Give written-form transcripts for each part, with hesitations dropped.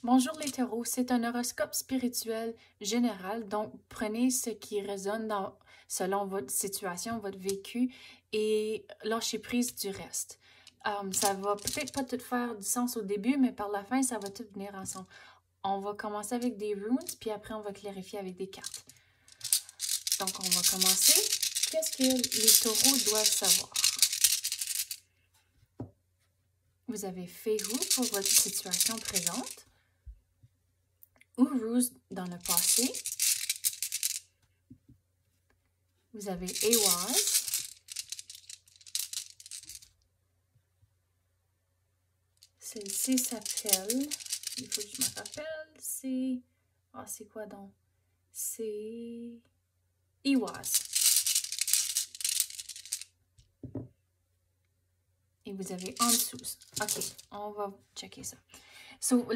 Bonjour les taureaux, c'est un horoscope spirituel général, donc prenez ce qui résonne selon votre situation, votre vécu et lâchez prise du reste. Ça va peut-être pas tout faire du sens au début, mais par la fin, ça va tout venir ensemble. On va commencer avec des runes, puis après on va clarifier avec des cartes. Donc on va commencer. Qu'est-ce que les taureaux doivent savoir? Vous avez Féhu pour votre situation présente. Uruz dans le passé. Vous avez Ehwaz. Celle-ci s'appelle, il faut que je me rappelle, c'est... Ah, c'est quoi donc? C'est... Ehwaz. Et vous avez en dessous. Ok, on va checker ça. So,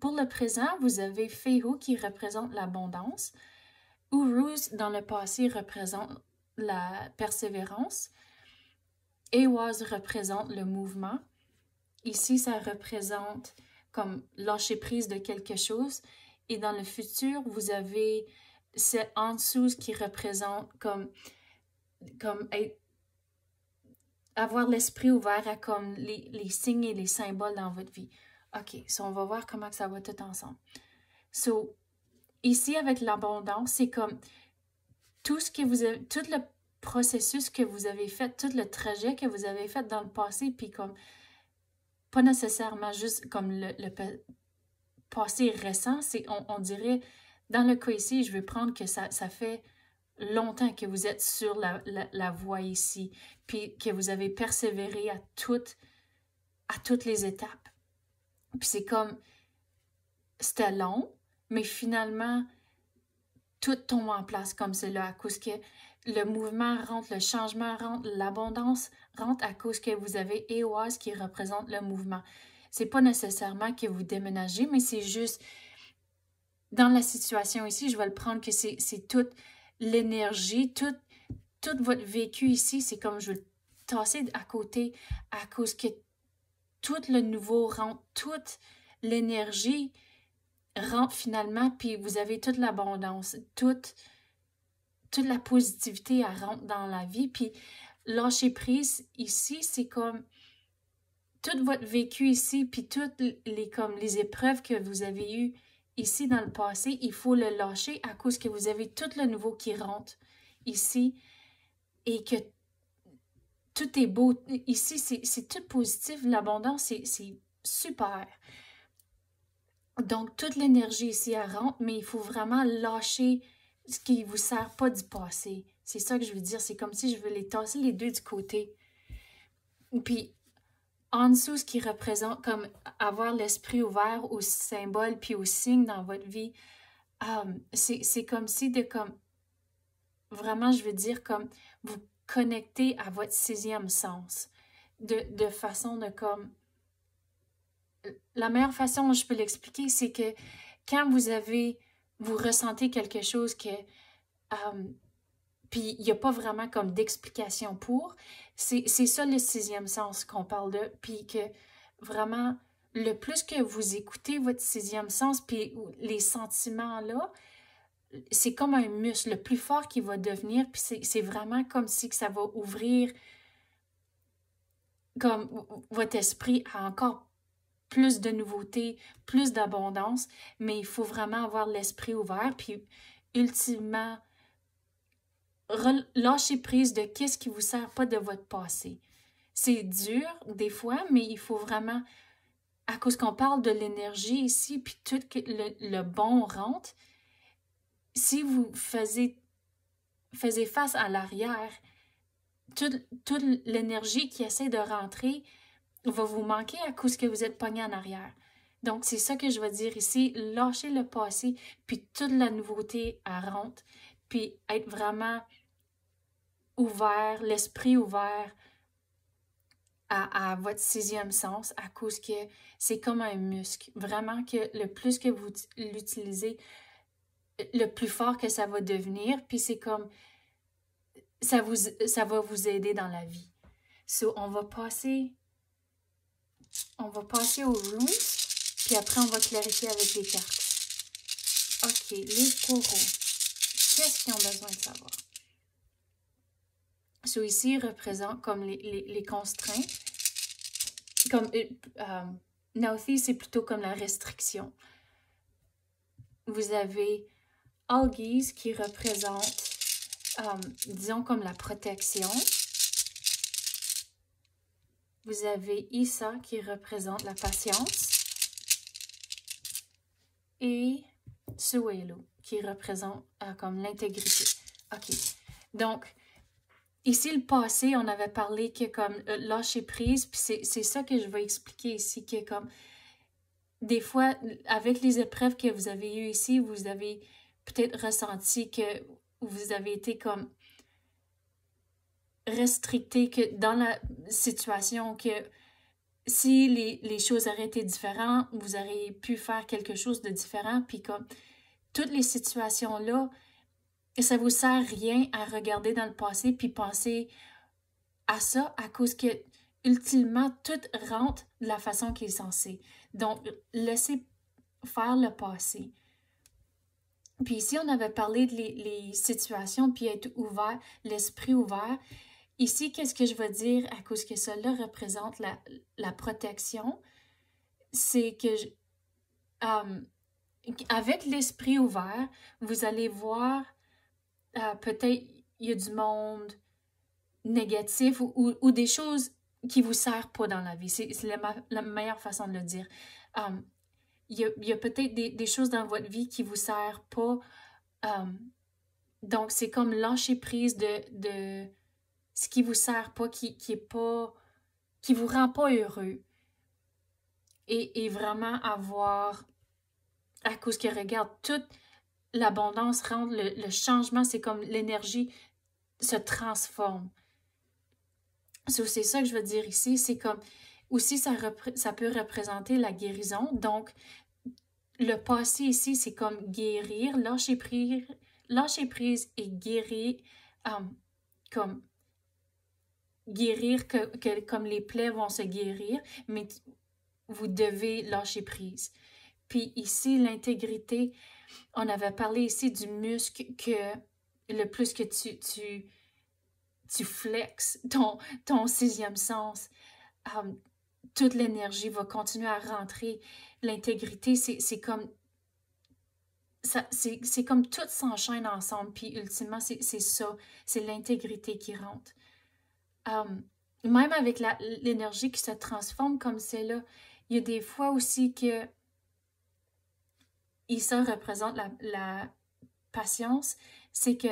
pour le présent, vous avez Féhu qui représente l'abondance. Uruz dans le passé représente la persévérance. Ehwaz représente le mouvement. Ici, ça représente comme lâcher prise de quelque chose. Et dans le futur, vous avez ce en dessous qui représente comme avoir l'esprit ouvert à comme les signes et les symboles dans votre vie. OK, so on va voir comment ça va tout ensemble. So, ici, avec l'abondance, c'est comme tout le processus que vous avez fait, tout le trajet que vous avez fait dans le passé, puis comme, pas nécessairement juste comme le passé récent, on dirait, dans le cas ici, je veux prendre que ça fait longtemps que vous êtes sur la voie ici, puis que vous avez persévéré à toutes les étapes. Puis c'est comme, c'était long, mais finalement, tout tombe en place comme cela, à cause que le mouvement rentre, le changement rentre, l'abondance rentre à cause que vous avez Ehwaz qui représente le mouvement. C'est pas nécessairement que vous déménagez, mais c'est juste, dans la situation ici, je vais le prendre que c'est toute l'énergie, tout votre vécu ici, c'est comme je veux le tasser à côté à cause que tout le nouveau rentre, toute l'énergie rentre finalement, puis vous avez toute l'abondance, toute la positivité, elle rentre dans la vie, puis lâcher prise ici, c'est comme tout votre vécu ici, puis toutes les épreuves que vous avez eues ici dans le passé, il faut le lâcher à cause que vous avez tout le nouveau qui rentre ici et que tout est beau. Ici, c'est tout positif. L'abondance, c'est super. Donc, toute l'énergie ici, elle rentre, mais il faut vraiment lâcher ce qui ne vous sert pas du passé. C'est ça que je veux dire. C'est comme si je veux les tasser les deux du côté. Puis, en dessous, ce qui représente comme avoir l'esprit ouvert aux symboles puis aux signes dans votre vie, c'est comme si vraiment, je veux dire, comme vous connecter à votre sixième sens de façon de comme... La meilleure façon dont je peux l'expliquer, c'est que quand vous ressentez quelque chose que... puis il n'y a pas vraiment comme d'explication pour, c'est ça le sixième sens qu'on parle de, puis que vraiment, le plus que vous écoutez votre sixième sens, puis les sentiments là, c'est comme un muscle, le plus fort qui va devenir, puis c'est vraiment comme si que ça va ouvrir comme votre esprit à encore plus de nouveautés, plus d'abondance, mais il faut vraiment avoir l'esprit ouvert, puis ultimement, lâcher prise de qu'est-ce qui vous sert pas de votre passé. C'est dur des fois, mais il faut vraiment, à cause qu'on parle de l'énergie ici, puis tout le bon rentre, si vous faisiez face à l'arrière, toute l'énergie qui essaie de rentrer va vous manquer à cause que vous êtes pogné en arrière. Donc, c'est ça que je veux dire ici, lâcher le passé, puis toute la nouveauté, elle rentre, puis être vraiment ouvert, l'esprit ouvert à votre sixième sens, à cause que c'est comme un muscle. Vraiment que le plus que vous l'utilisez, le plus fort que ça va devenir, puis c'est comme, ça va vous aider dans la vie. So, on va passer On va passer aux runes, puis après on va clarifier avec les cartes. OK, les taureaux. Qu'est-ce qu'ils ont besoin de savoir? So, ici, ils représentent comme les constraints. Comme Nauthi, c'est plutôt comme la restriction. Vous avez Algiz qui représente, disons, comme la protection. Vous avez Issa qui représente la patience. Et Suelu qui représente comme l'intégrité. OK. Donc, ici, le passé, on avait parlé que comme lâcher prise, puis c'est ça que je vais expliquer ici, que comme des fois, avec les épreuves que vous avez eues ici, vous avez peut-être ressenti que vous avez été comme restricté que dans la situation que si les choses auraient été différentes, vous auriez pu faire quelque chose de différent, puis comme toutes les situations-là, ça vous sert rien à regarder dans le passé puis penser à ça à cause que, ultimement, tout rentre de la façon qui est censée. Donc, laissez faire le passé. Puis ici, on avait parlé de les situations puis être ouvert, l'esprit ouvert. Ici, qu'est-ce que je veux dire à cause que cela représente la protection? C'est que avec l'esprit ouvert, vous allez voir peut-être il y a du monde négatif ou des choses qui vous servent pas dans la vie. C'est la meilleure façon de le dire. Il y a peut-être des choses dans votre vie qui vous servent pas. Donc, c'est comme lâcher prise de ce qui vous sert pas, qui vous rend pas heureux. Et vraiment avoir, à cause que regarde, toute l'abondance rentre, le changement, c'est comme l'énergie se transforme. So, c'est ça que je veux dire ici, c'est comme, aussi ça peut représenter la guérison, donc le passé ici, c'est comme guérir, lâcher prise et guérir, comme guérir comme les plaies vont se guérir, mais vous devez lâcher prise. Puis ici, l'intégrité, on avait parlé ici du muscle que le plus que tu flexes ton sixième sens, toute l'énergie va continuer à rentrer. L'intégrité, c'est comme ça, c'est comme tout s'enchaîne ensemble, puis ultimement, c'est ça, c'est l'intégrité qui rentre. Même avec l'énergie qui se transforme comme c'est là, il y a des fois aussi que ça représente la patience, c'est que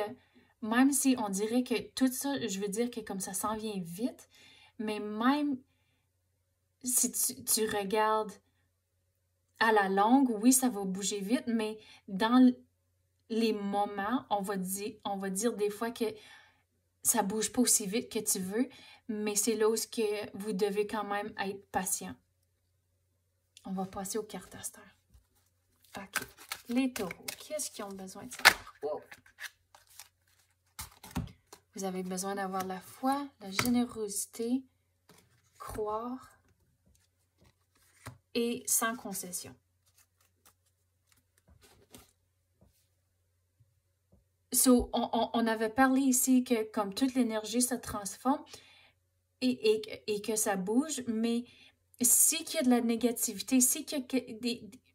même si on dirait que tout ça, je veux dire que comme ça s'en vient vite, mais même si tu regardes à la longue, oui, ça va bouger vite, mais dans les moments, on va dire des fois que ça bouge pas aussi vite que tu veux, mais c'est là où vous devez quand même être patient. On va passer aux cartes astères. OK. Les taureaux, qu'est-ce qu'ils ont besoin de savoir? Oh! Vous avez besoin d'avoir la foi, la générosité, croire et sans concession. So, on avait parlé ici que comme toute l'énergie se transforme et que ça bouge, mais si qu'il y a de la négativité, si qu'il y a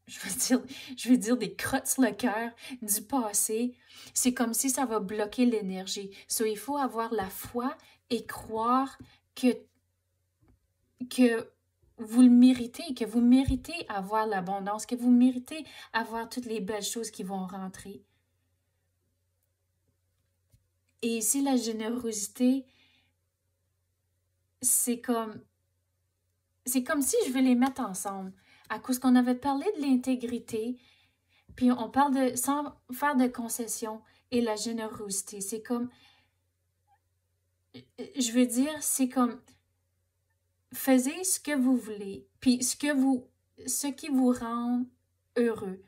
je veux dire des crottes sur le cœur du passé, c'est comme si ça va bloquer l'énergie. So, il faut avoir la foi et croire que vous le méritez, que vous méritez avoir l'abondance, que vous méritez avoir toutes les belles choses qui vont rentrer. Et ici, la générosité, c'est comme si je veux les mettre ensemble. À cause qu'on avait parlé de l'intégrité, puis on parle de sans faire de concessions et la générosité. C'est comme, je veux dire, c'est comme, faisez ce que vous voulez, puis ce qui vous rend heureux.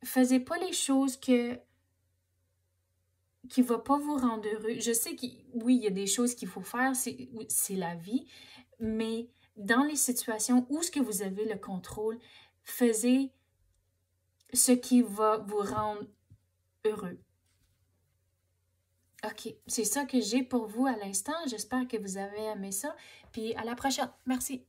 Faisez pas les choses qui ne vont pas vous rendre heureux. Je sais oui, il y a des choses qu'il faut faire, c'est la vie, mais dans les situations où ce que vous avez le contrôle, faisez ce qui va vous rendre heureux. OK, c'est ça que j'ai pour vous à l'instant. J'espère que vous avez aimé ça. Puis à la prochaine. Merci.